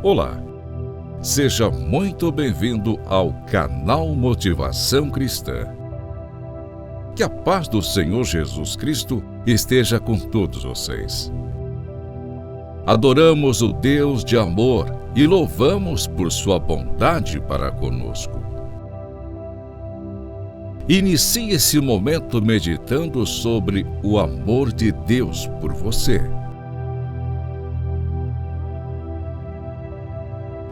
Olá, seja muito bem-vindo ao canal Motivação Cristã. Que a paz do Senhor Jesus Cristo esteja com todos vocês. Adoramos o Deus de amor e louvamos por sua bondade para conosco. Inicie esse momento meditando sobre o amor de Deus por você.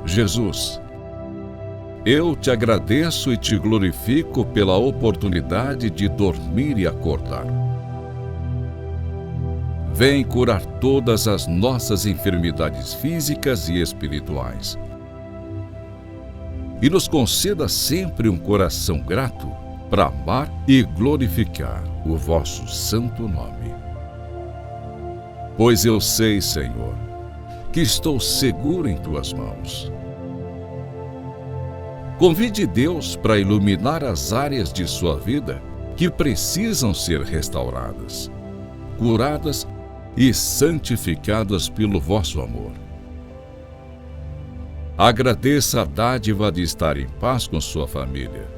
Jesus, eu te agradeço e te glorifico pela oportunidade de dormir e acordar. Vem curar todas as nossas enfermidades físicas e espirituais. E nos conceda sempre um coração grato para amar e glorificar o vosso santo nome. Pois eu sei, Senhor, que estou seguro em tuas mãos. Convide Deus para iluminar as áreas de sua vida que precisam ser restauradas, curadas e santificadas pelo vosso amor. Agradeça a dádiva de estar em paz com sua família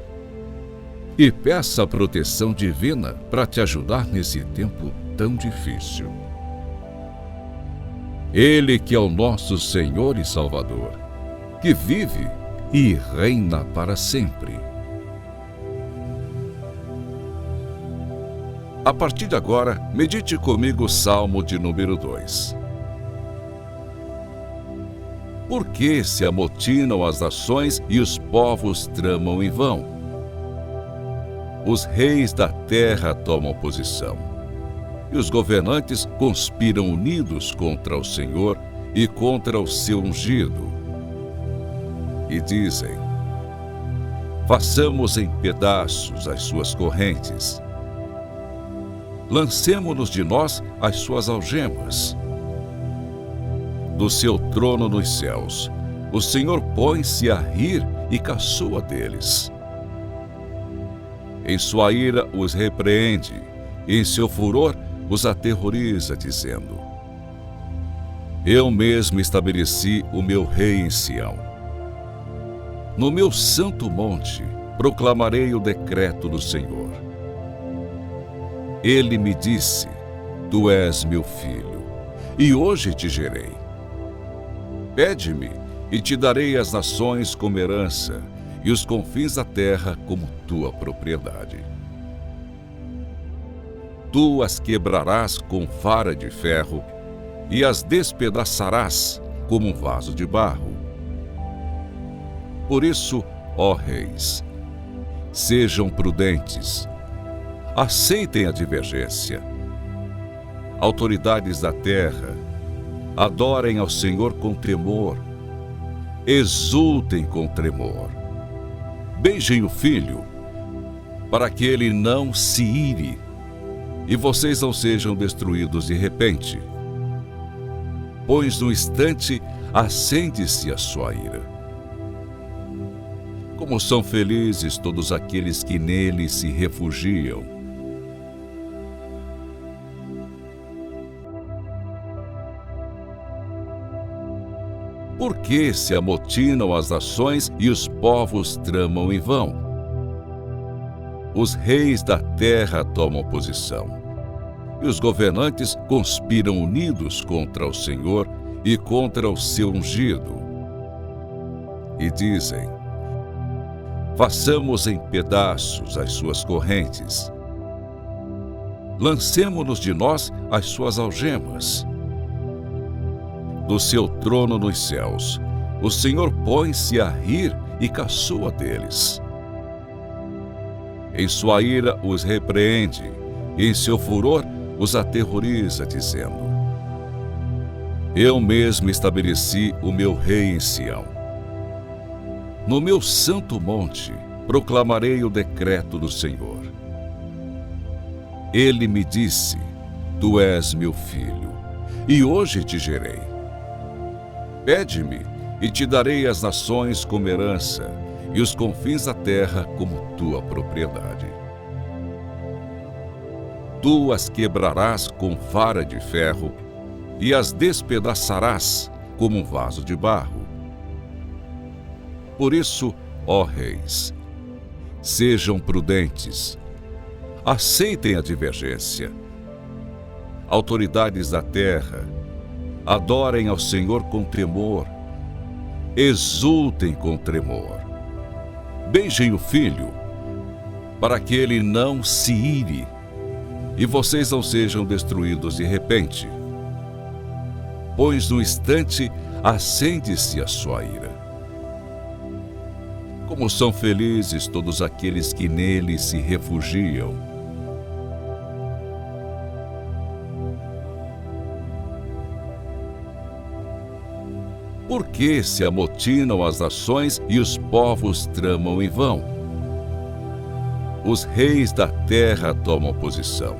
e peça a proteção divina para te ajudar nesse tempo tão difícil. Ele que é o nosso Senhor e Salvador, que vive e reina para sempre. A partir de agora, medite comigo o Salmo de número 2. Por que se amotinam as nações e os povos tramam em vão? Os reis da terra tomam posição, e os governantes conspiram unidos contra o Senhor e contra o seu ungido. E dizem: façamos em pedaços as suas correntes. Lancemo-nos de nós as suas algemas. Do seu trono nos céus, o Senhor põe-se a rir e caçoa deles. Em sua ira os repreende, e em seu furor os aterroriza, dizendo: eu mesmo estabeleci o meu rei em Sião. No meu santo monte proclamarei o decreto do Senhor. Ele me disse: tu és meu filho, e hoje te gerei. Pede-me, e te darei as nações como herança, e os confins da terra como tua propriedade. Tu as quebrarás com vara de ferro, e as despedaçarás como um vaso de barro. Por isso, ó reis, sejam prudentes, aceitem a divergência. Autoridades da terra, adorem ao Senhor com temor, exultem com tremor. Beijem o Filho, para que ele não se ire, e vocês não sejam destruídos de repente, pois no instante acende-se a sua ira. Como são felizes todos aqueles que nele se refugiam. Por que se amotinam as nações e os povos tramam em vão? Os reis da terra tomam posição, e os governantes conspiram unidos contra o Senhor e contra o seu ungido. E dizem: façamos em pedaços as suas correntes. Lancemo-nos de nós as suas algemas. Do seu trono nos céus, o Senhor põe-se a rir e caçoa deles. Em sua ira os repreende, e em seu furor os aterroriza, dizendo: eu mesmo estabeleci o meu rei em Sião. No meu santo monte proclamarei o decreto do Senhor. Ele me disse: tu és meu filho, e hoje te gerei. Pede-me, e te darei as nações como herança, e os confins da terra como tua propriedade. Tu as quebrarás com vara de ferro, e as despedaçarás como um vaso de barro. Por isso, ó reis, sejam prudentes, aceitem a divergência. Autoridades da terra, adorem ao Senhor com temor, exultem com tremor. Beijem o Filho, para que ele não se ire e vocês não sejam destruídos de repente, pois no instante acende-se a sua ira. Como são felizes todos aqueles que nele se refugiam. Por que se amotinam as nações e os povos tramam em vão? Os reis da terra tomam posição,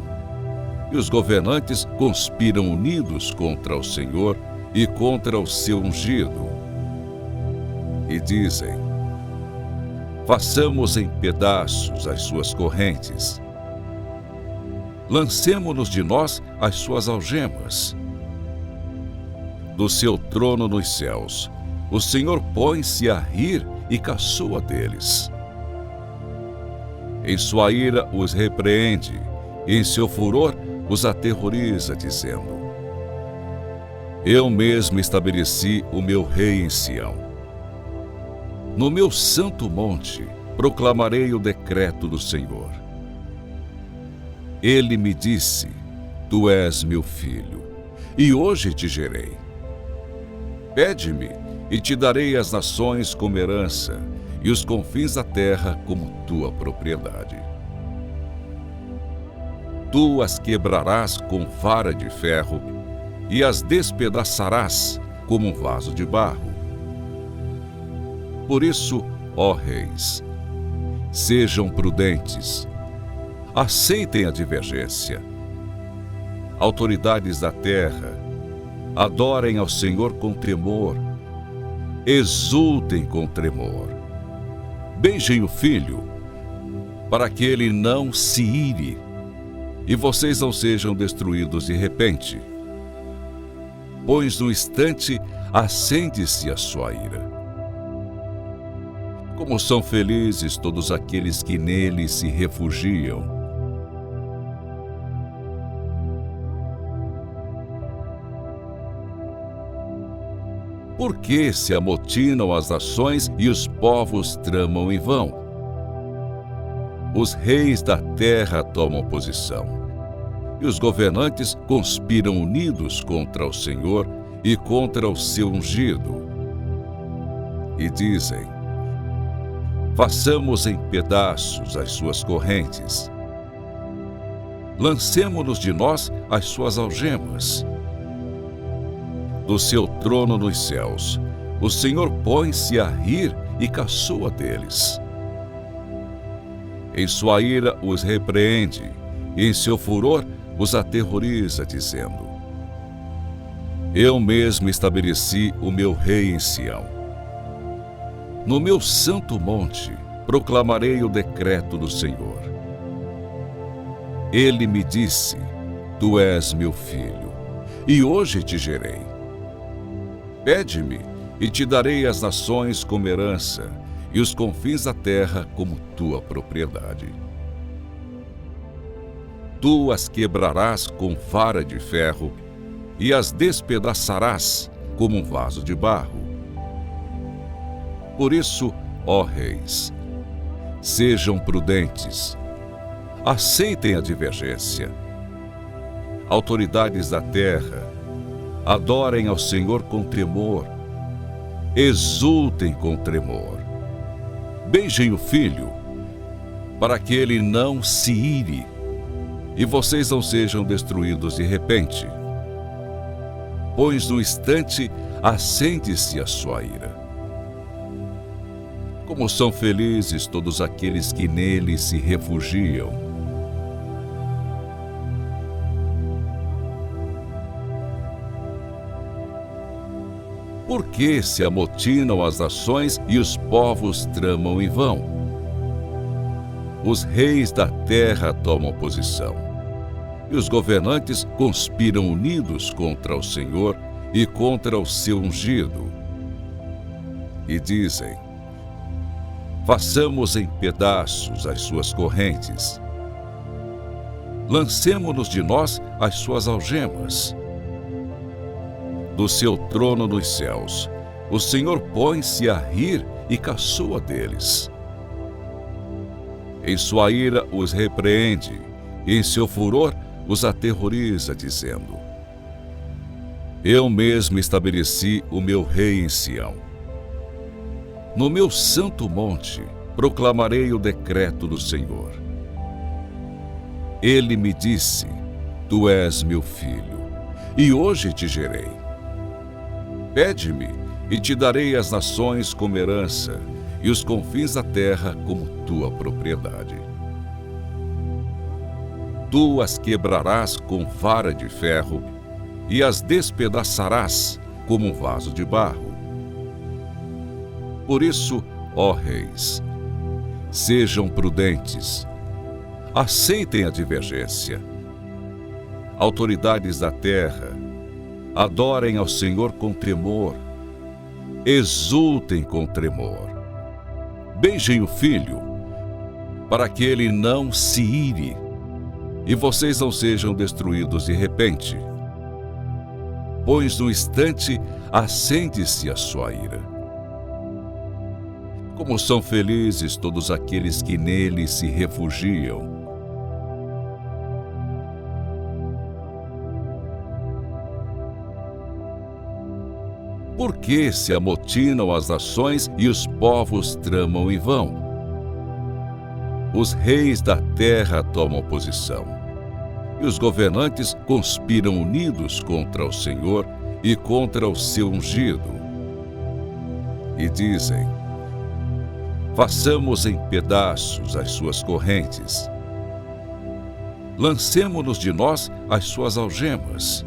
e os governantes conspiram unidos contra o Senhor e contra o seu ungido. E dizem: façamos em pedaços as suas correntes, lancemo-nos de nós as suas algemas. Do seu trono nos céus, o Senhor põe-se a rir e caçoa deles. Em sua ira os repreende, e em seu furor os aterroriza, dizendo: eu mesmo estabeleci o meu rei em Sião. No meu santo monte proclamarei o decreto do Senhor. Ele me disse: tu és meu filho, e hoje te gerei. Pede-me, e te darei as nações como herança, e os confins da terra como tua propriedade. Tu as quebrarás com vara de ferro, e as despedaçarás como um vaso de barro. Por isso, ó reis, sejam prudentes, aceitem a divergência. Autoridades da terra, adorem ao Senhor com temor, exultem com tremor. Beijem o Filho, para que ele não se ire e vocês não sejam destruídos de repente, pois no instante acende-se a sua ira. Como são felizes todos aqueles que nele se refugiam. Por que se amotinam as nações e os povos tramam em vão? Os reis da terra tomam posição, e os governantes conspiram unidos contra o Senhor e contra o seu ungido. E dizem: façamos em pedaços as suas correntes, lancemo-nos de nós as suas algemas. Do seu trono nos céus, o Senhor põe-se a rir e caçoa deles. Em sua ira os repreende, e em seu furor os aterroriza, dizendo: eu mesmo estabeleci o meu rei em Sião. No meu santo monte proclamarei o decreto do Senhor. Ele me disse: tu és meu filho, e hoje te gerei. Pede-me, e te darei as nações como herança, e os confins da terra como tua propriedade. Tu as quebrarás com vara de ferro, e as despedaçarás como um vaso de barro. Por isso, ó reis, sejam prudentes, aceitem a divergência. Autoridades da terra, adorem ao Senhor com temor, exultem com tremor. Beijem o Filho, para que ele não se ire e vocês não sejam destruídos de repente, pois no instante acende-se a sua ira. Como são felizes todos aqueles que nele se refugiam. Por que se amotinam as nações e os povos tramam em vão? Os reis da terra tomam posição, e os governantes conspiram unidos contra o Senhor e contra o seu ungido. E dizem: Façamos em pedaços as suas correntes. Lancemo-nos de nós as suas algemas. Do seu trono nos céus, o Senhor põe-se a rir e caçoa deles. Em sua ira os repreende, e em seu furor os aterroriza, dizendo: Eu mesmo estabeleci o meu rei em Sião. No meu santo monte proclamarei o decreto do Senhor. Ele me disse: Tu és meu filho, e hoje te gerei. Pede-me, e te darei as nações como herança, e os confins da terra como tua propriedade. Tu as quebrarás com vara de ferro, e as despedaçarás como um vaso de barro. Por isso, ó reis, sejam prudentes, aceitem a divergência. Autoridades da terra, adorem ao Senhor com tremor, exultem com tremor. Beijem o Filho, para que ele não se ire, e vocês não sejam destruídos de repente, pois no instante acende-se a sua ira. Como são felizes todos aqueles que nele se refugiam. Por que se amotinam as nações e os povos tramam em vão? Os reis da terra tomam posição, e os governantes conspiram unidos contra o Senhor e contra o seu ungido. E dizem: Façamos em pedaços as suas correntes. Lancemo-nos de nós as suas algemas.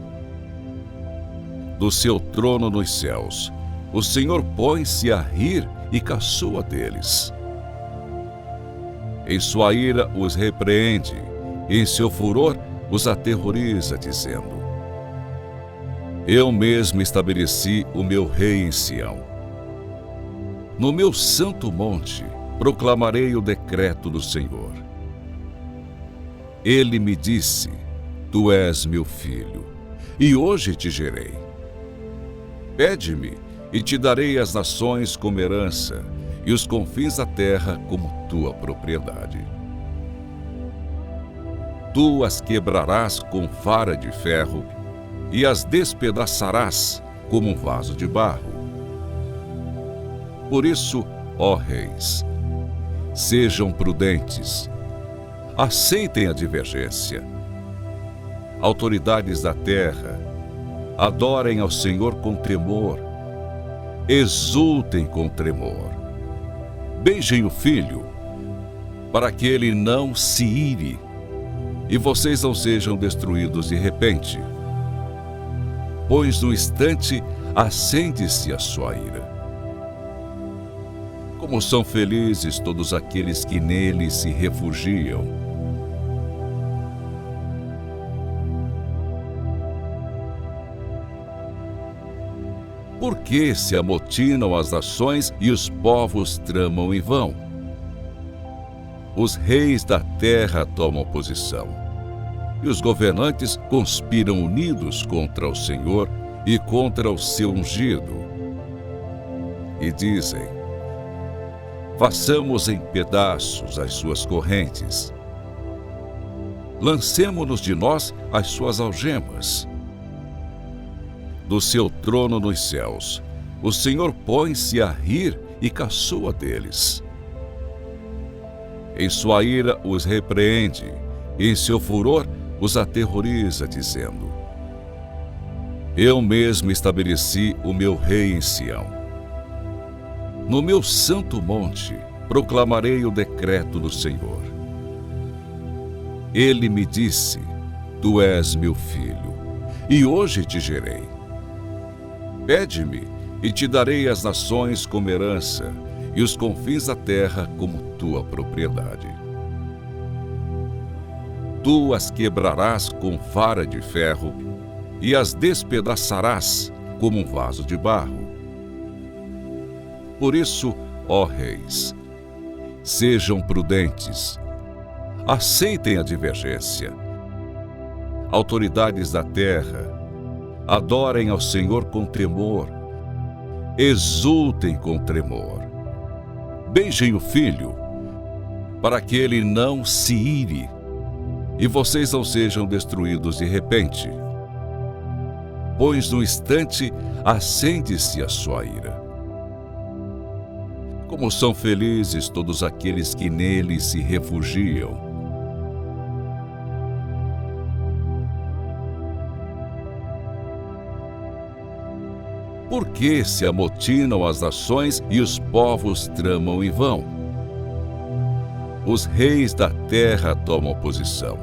Do seu trono nos céus, o Senhor põe-se a rir e caçoa deles. Em sua ira os repreende, e em seu furor os aterroriza, dizendo: Eu mesmo estabeleci o meu rei em Sião. No meu santo monte proclamarei o decreto do Senhor. Ele me disse: Tu és meu filho, e hoje te gerei. Pede-me, e te darei as nações como herança, e os confins da terra como tua propriedade. Tu as quebrarás com vara de ferro, e as despedaçarás como um vaso de barro. Por isso, ó reis, sejam prudentes, aceitem a divergência. Autoridades da terra, adorem ao Senhor com tremor, exultem com tremor. Beijem o Filho, para que ele não se ire, e vocês não sejam destruídos de repente, pois no instante acende-se a sua ira. Como são felizes todos aqueles que nele se refugiam. Por que se amotinam as nações e os povos tramam em vão? Os reis da terra tomam posição, e os governantes conspiram unidos contra o Senhor e contra o seu ungido. E dizem: Façamos em pedaços as suas correntes. Lancemo-nos de nós as suas algemas. Do seu trono nos céus, o Senhor põe-se a rir e caçoa deles. Em sua ira os repreende, e em seu furor os aterroriza, dizendo: Eu mesmo estabeleci o meu rei em Sião. No meu santo monte proclamarei o decreto do Senhor. Ele me disse: Tu és meu filho, e hoje te gerei. Pede-me, e te darei as nações como herança, e os confins da terra como tua propriedade. Tu as quebrarás com vara de ferro, e as despedaçarás como um vaso de barro. Por isso, ó reis, Sejam prudentes. Aceitem a divergência. Autoridades da terra, adorem ao Senhor com temor. Exultem com tremor. Beijem o Filho, para que ele não se ire e vocês não sejam destruídos de repente, pois no instante acende-se a sua ira. Como são felizes todos aqueles que nele se refugiam. Por que se amotinam as nações e os povos tramam em vão? Os reis da terra tomam posição,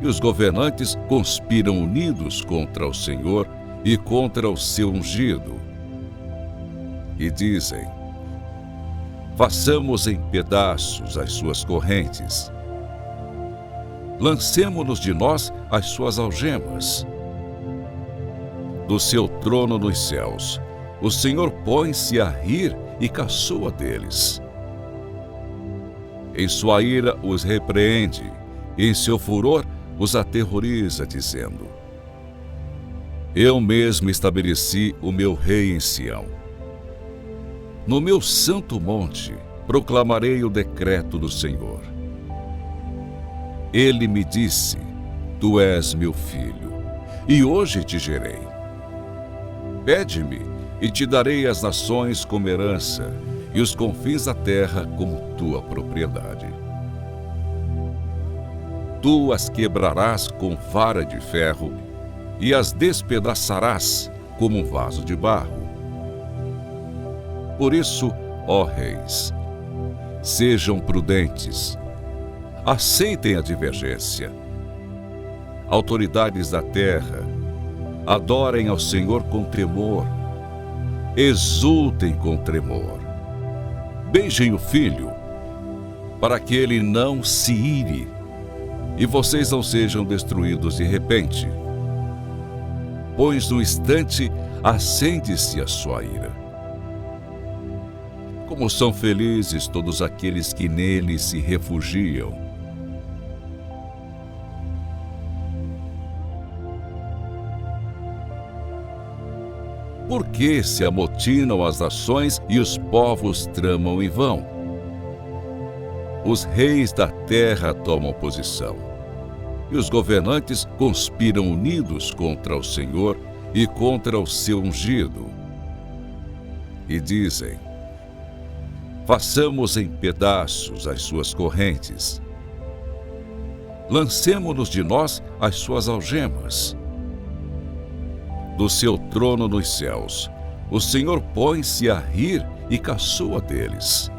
e os governantes conspiram unidos contra o Senhor e contra o seu ungido. E dizem: façamos em pedaços as suas correntes. Lancemo-nos de nós as suas algemas. Do seu trono nos céus, o Senhor põe-se a rir e caçoa deles. Em sua ira os repreende, e em seu furor os aterroriza, dizendo: eu mesmo estabeleci o meu rei em Sião. No meu santo monte proclamarei o decreto do Senhor. Ele me disse: tu és meu filho, e hoje te gerei. Pede-me, e te darei as nações como herança, e os confins da terra como tua propriedade. Tu as quebrarás com vara de ferro, e as despedaçarás como um vaso de barro. Por isso, ó reis, sejam prudentes, aceitem a divergência. Autoridades da terra, adorem ao Senhor com tremor, exultem com tremor. Beijem o Filho, para que ele não se ire e vocês não sejam destruídos de repente, pois no instante acende-se a sua ira. Como são felizes todos aqueles que nele se refugiam. Por que se amotinam as nações e os povos tramam em vão? Os reis da terra tomam posição, e os governantes conspiram unidos contra o Senhor e contra o seu ungido. E dizem: façamos em pedaços as suas correntes. Lancemo-nos de nós as suas algemas. Do seu trono nos céus, o Senhor põe-se a rir e caçoa deles.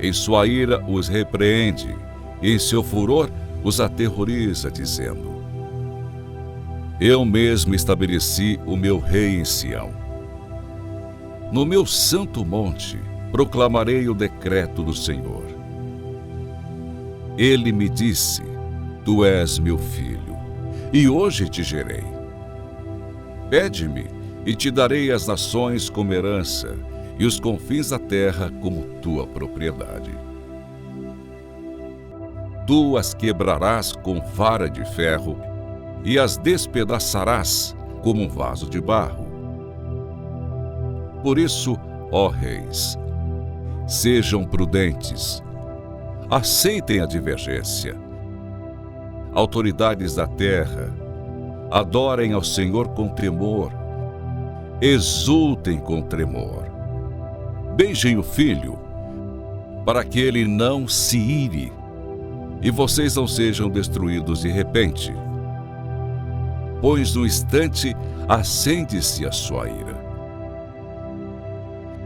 Em sua ira os repreende, e em seu furor os aterroriza, dizendo: eu mesmo estabeleci o meu rei em Sião. No meu santo monte proclamarei o decreto do Senhor. Ele me disse: tu és meu filho, e hoje te gerei. Pede-me, e te darei as nações como herança, e os confins da terra como tua propriedade. Tu as quebrarás com vara de ferro, e as despedaçarás como um vaso de barro. Por isso, ó reis, sejam prudentes, aceitem a divergência. Autoridades da terra, adorem ao Senhor com temor, exultem com tremor. Beijem o Filho, para que ele não se ire e vocês não sejam destruídos de repente, pois no instante acende-se a sua ira.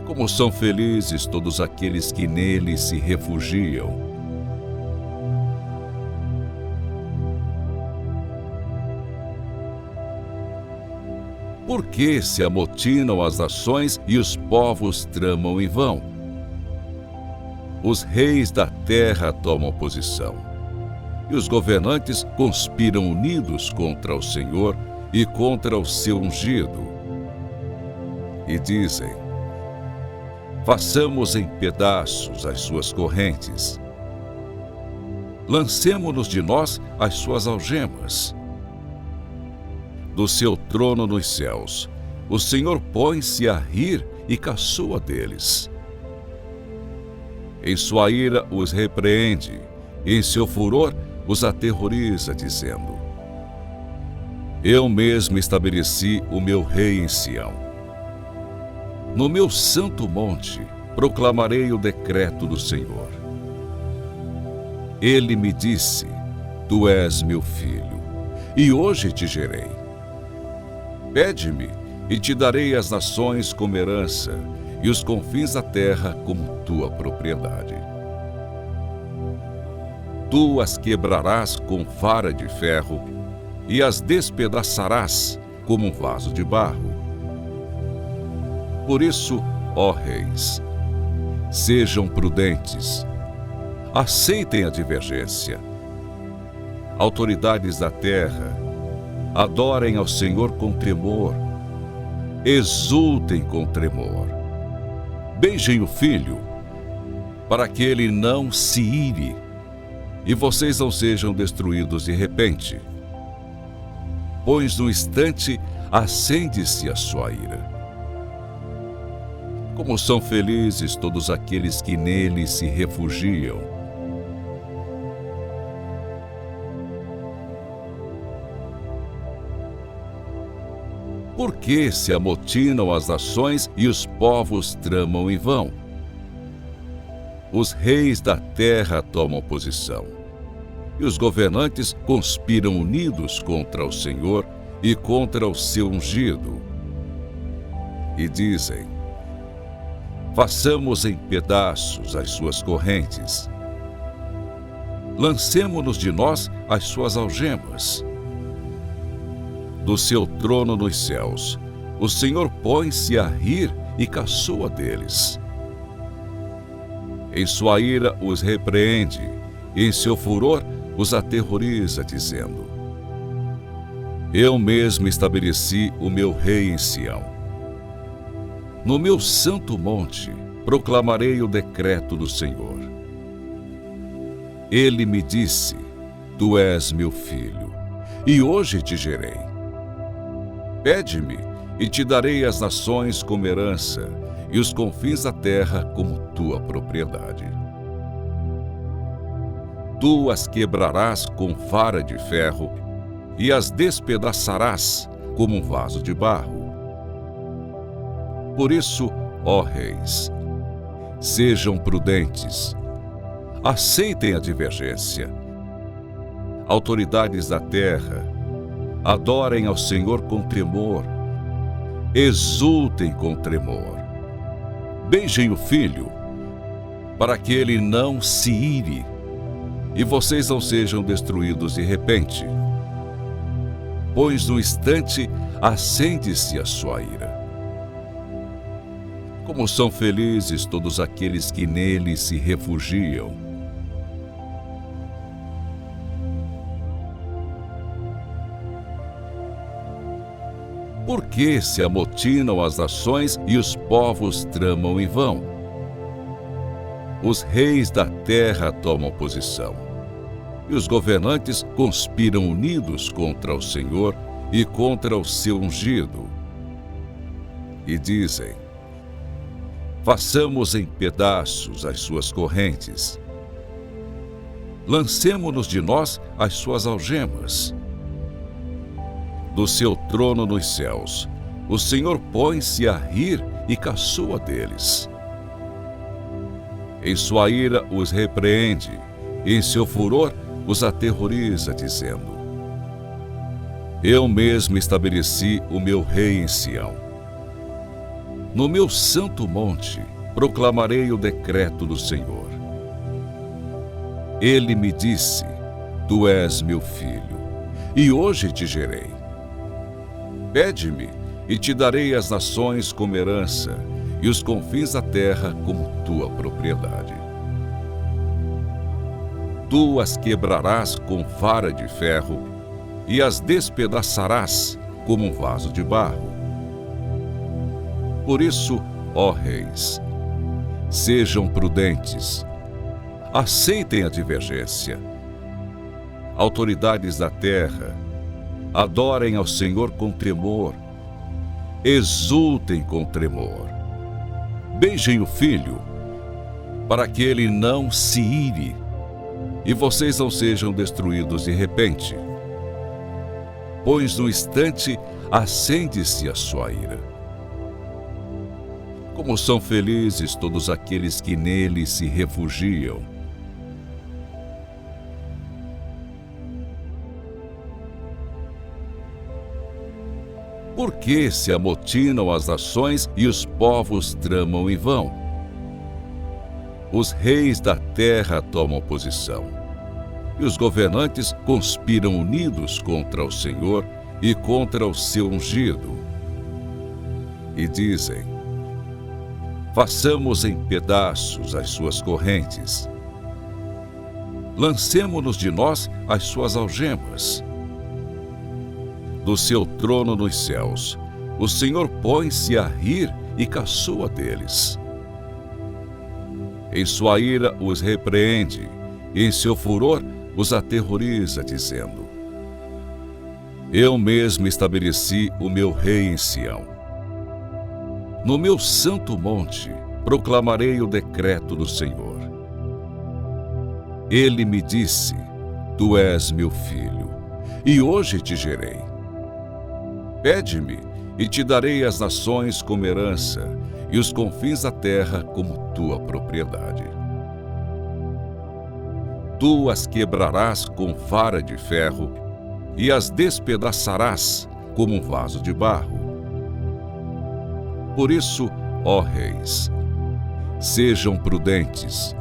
Como são felizes todos aqueles que nele se refugiam. Por que se amotinam as nações e os povos tramam em vão? Os reis da terra tomam posição, e os governantes conspiram unidos contra o Senhor e contra o seu ungido. E dizem: Façamos em pedaços as suas correntes. Lancemo-nos de nós as suas algemas. Do seu trono nos céus, o Senhor põe-se a rir e caçoa deles. Em sua ira os repreende, e em seu furor os aterroriza, dizendo: Eu mesmo estabeleci o meu rei em Sião. No meu santo monte proclamarei o decreto do Senhor. Ele me disse: Tu és meu filho, e hoje te gerei. Pede-me, e te darei as nações como herança, e os confins da terra como tua propriedade. Tu as quebrarás com vara de ferro, e as despedaçarás como um vaso de barro. Por isso, ó reis, sejam prudentes, aceitem a divergência. Autoridades da terra, adorem ao Senhor com temor, exultem com tremor. Beijem o Filho, para que ele não se ire, e vocês não sejam destruídos de repente, pois no instante acende-se a sua ira. Como são felizes todos aqueles que nele se refugiam. Por que se amotinam as nações e os povos tramam em vão? Os reis da terra tomam posição, e os governantes conspiram unidos contra o Senhor e contra o seu ungido. E dizem: Façamos em pedaços as suas correntes. Lancemo-nos de nós as suas algemas. Do seu trono nos céus, o Senhor põe-se a rir e caçoa deles. Em sua ira os repreende, e em seu furor os aterroriza, dizendo: Eu mesmo estabeleci o meu rei em Sião. No meu santo monte proclamarei o decreto do Senhor. Ele me disse: Tu és meu filho, e hoje te gerei. Pede-me, e te darei as nações como herança, e os confins da terra como tua propriedade. Tu as quebrarás com vara de ferro, e as despedaçarás como um vaso de barro. Por isso, ó reis, sejam prudentes, aceitem a divergência. Autoridades da terra, adorem ao Senhor com temor, exultem com tremor. Beijem o Filho, para que ele não se ire, e vocês não sejam destruídos de repente, pois no instante acende-se a sua ira. Como são felizes todos aqueles que nele se refugiam. Por que se amotinam as nações e os povos tramam em vão? Os reis da terra tomam posição, e os governantes conspiram unidos contra o Senhor e contra o seu ungido. E dizem: Façamos em pedaços as suas correntes. Lancemo-nos de nós as suas algemas. Do seu trono nos céus, o Senhor põe-se a rir e caçoa deles. Em sua ira os repreende, e em seu furor os aterroriza, dizendo: Eu mesmo estabeleci o meu rei em Sião. No meu santo monte proclamarei o decreto do Senhor. Ele me disse: Tu és meu filho, e hoje te gerei. Pede-me, e te darei as nações como herança, e os confins da terra como tua propriedade. Tu as quebrarás com vara de ferro, e as despedaçarás como um vaso de barro. Por isso, ó reis, Sejam prudentes. Aceitem a divergência. Autoridades da terra, adorem ao Senhor com tremor. Exultem com tremor. Beijem o Filho, para que ele não se ire e vocês não sejam destruídos de repente, pois no instante acende-se a sua ira. Como são felizes todos aqueles que nele se refugiam. Por que se amotinam as nações e os povos tramam em vão? Os reis da terra tomam posição, e os governantes conspiram unidos contra o Senhor e contra o seu ungido. E dizem: façamos em pedaços as suas correntes. Lancemo-nos de nós as suas algemas. Do seu trono nos céus, o Senhor põe-se a rir e caçoa deles. Em sua ira os repreende, e em seu furor os aterroriza, dizendo: eu mesmo estabeleci o meu rei em Sião. No meu santo monte proclamarei o decreto do Senhor. Ele me disse: tu és meu filho, e hoje te gerei. Pede-me, e te darei as nações como herança, e os confins da terra como tua propriedade. Tu as quebrarás com vara de ferro, e as despedaçarás como um vaso de barro. Por isso, ó reis, sejam prudentes,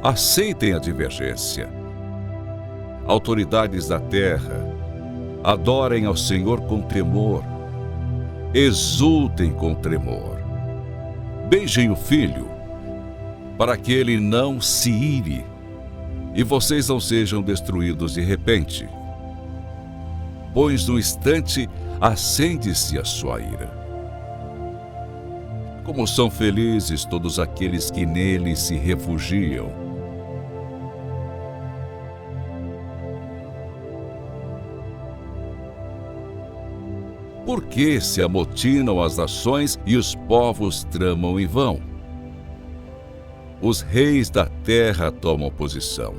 aceitem a divergência. Autoridades da terra, adorem ao Senhor com tremor, exultem com tremor. Beijem o Filho, para que ele não se ire e vocês não sejam destruídos de repente, pois no instante acende-se a sua ira. Como são felizes todos aqueles que nele se refugiam. Por que se amotinam as nações e os povos tramam em vão? Os reis da terra tomam posição,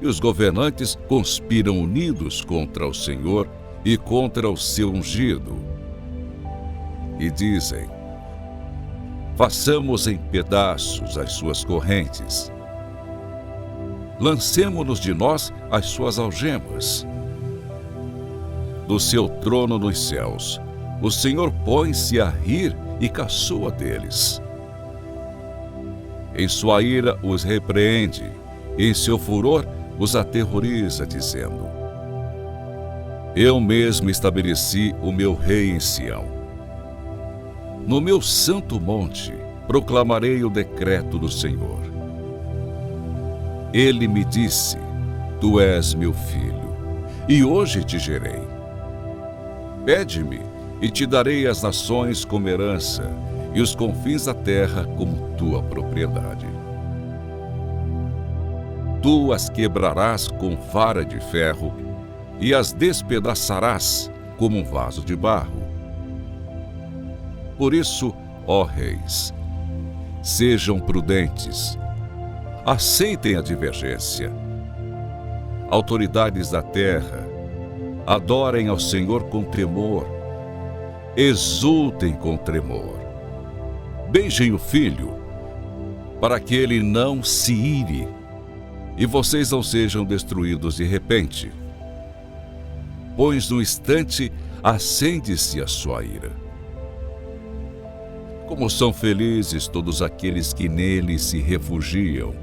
e os governantes conspiram unidos contra o Senhor e contra o seu ungido. E dizem: façamos em pedaços as suas correntes. Lancemo-nos de nós as suas algemas. Do seu trono nos céus, o Senhor põe-se a rir e caçoa deles. Em sua ira os repreende, e em seu furor os aterroriza, dizendo: eu mesmo estabeleci o meu rei em Sião. No meu santo monte proclamarei o decreto do Senhor. Ele me disse: tu és meu filho, e hoje te gerei. Pede-me, e te darei as nações como herança, e os confins da terra como tua propriedade. Tu as quebrarás com vara de ferro, e as despedaçarás como um vaso de barro. Por isso, ó reis, sejam prudentes, aceitem a divergência. Autoridades da terra, adorem ao Senhor com tremor, exultem com tremor. Beijem o Filho, para que ele não se ire e vocês não sejam destruídos de repente, pois no instante acende-se a sua ira. Como são felizes todos aqueles que nele se refugiam.